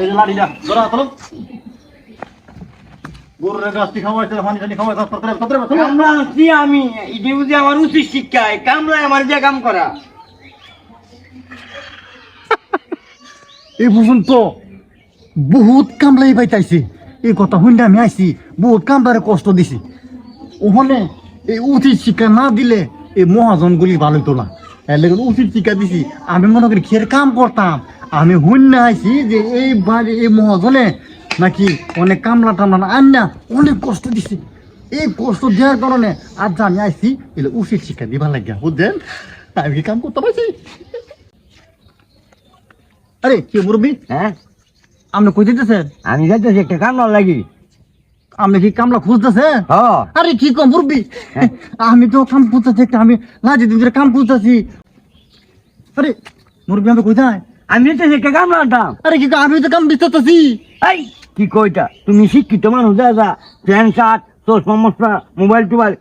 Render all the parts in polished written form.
এই যে লাড়িটা ধরা চলো গরুর গাছটি খাওয়াইছে পানি টানি খাওয়াইছে কামলা আছি আমি এটা বুঝি আমার উচিত শিক্ষা কামলায় আমার যে কাম করা এই পর্যন্ত বহুত কামলাই পাইতাইছে এই কথা শুনলে আমি আইছি বহুত কামলারে কষ্ট দিছি ওখানে এই উচিত শিক্ষা না দিলে এই মহাজনগুলি ভালো হইতো না এর লেগে উচিত শিক্ষা দিছি আমি মনে করি খের কাম করতাম আমি শুনলে আইছি যে এই বাড়ি এই মহাজনে নাকি অনেক কামলা টামলা আন না অনেক কষ্ট দিছি এই কষ্ট দেওয়ার কারণে আজ আমি আইছি এলে উচিত শিক্ষা দিবা লাগিয়া বুঝছেন আমি কি কাম করতে পারছি আরে কি মুরব্বী হ্যাঁ আপনি কই দিতেছেন আমি যাইতেছি একটা কামলা লাগি আপনি কি কামলা খুঁজতেছে আরে কি কম মুরব্বী আমি তো কাম খুঁজতেছি একটা আমি লাজি দিন ধরে কাম খুঁজতেছি আরে মুরব্বী আমি কই যাই আমি যাইতেছি একটা কামলা আনতাম আরে কি আমি তো কাম বিস্তারতেছি এই কি কইতা তুমি শিক্ষিত মানুষ যা প্যান্ট শার্ট চশমা মশলা মোবাইল টোবাইল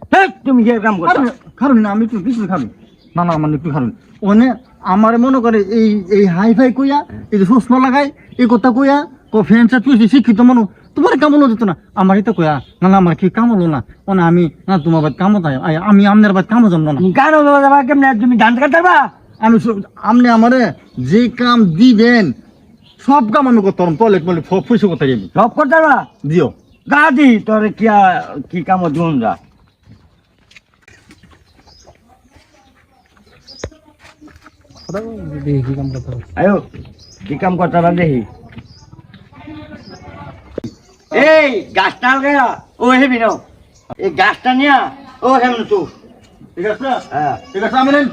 তুমি যে কাম করো খারুন না আমি একটু কিছু খারুন না না আমার একটু খারুন ওনে আমার মনে করে এই এই হাই ফাই কইয়া এই যে চশমা লাগাই এই কথা কইয়া ফ্যান শার্ট তুই শিক্ষিত মানুষ তোমার কাম হলো যেত না আমার এটা কইয়া না না আমার কি কাম হলো না ওনা আমি না তোমার বাদ কামত আমি আপনার বাদ কামও জমলো না কারো যাবা কেমনে তুমি ধান কাটতে পারবা আমি আপনি আমারে যে কাম দিবেন সব কাম আমি করতে পারবো টয়লেট মলে পয়সা করতে যাবি সব করতে পারবা দিও গাদি তোর কি কাম দিন যা আয়ো কি কাম করতে পারবা দেখি এই গাছটা গেয়া ও হেবি নাও এই গাছটা নিয়া ও হেমন তু ঠিক আছে হ্যাঁ ঠিক আছে আমি নেন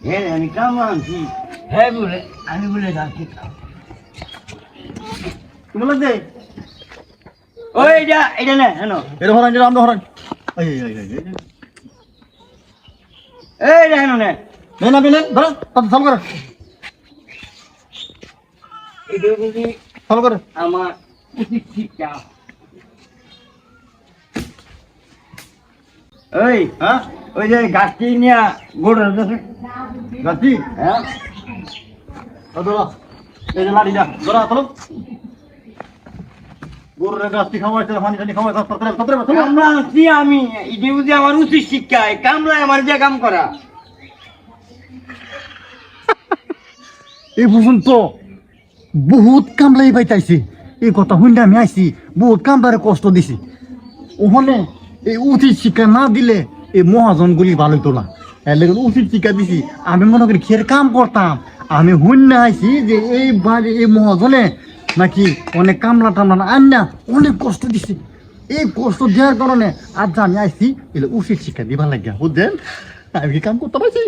হ্যাঁ আমি কাম আনছি হ্যাঁ বলে আমি বলে যাচ্ছি তুমি লাগছে ও এটা না হ্যাঁ এটা হরান এটা আমরা হরান এই হ্যাঁ নে নেন আপনি নেন ধরো তাতে চালু করে এটা বুঝি চালু করে আমার উচিত শিক্ষা ওই হ্যাঁ ওই যে গাছটি নিয়ে গোড় গাছি হ্যাঁ ধরো এই যে লাড়িটা ধরা চলো গরুর গাছটি খাওয়াইছে পানি টানি খাওয়াইছে কামলা আছি আমি এটা বুঝি আমার উচিত শিক্ষা কামলায় আমার যে কাম করা এই পর্যন্ত বহুত কামলাই পাইতাইছে এই কথা শুনলে আমি আইছি বহুত কামলারে কষ্ট দিছি ওখানে এই উচিত শিক্ষা না দিলে এই মহাজনগুলি ভালো হইতো না এর লেগে উচিত শিক্ষা দিছি আমি মনে করি খের কাম করতাম আমি শুনলে আইছি যে এই বাড়ি এই মহাজনে নাকি অনেক কামলা টামলা আন না অনেক কষ্ট দিছি এই কষ্ট দেওয়ার কারণে আজ আমি আইছি এলে উচিত শিক্ষা দিবা লাগিয়া বুঝছেন আমি কি কাম করতে পারছি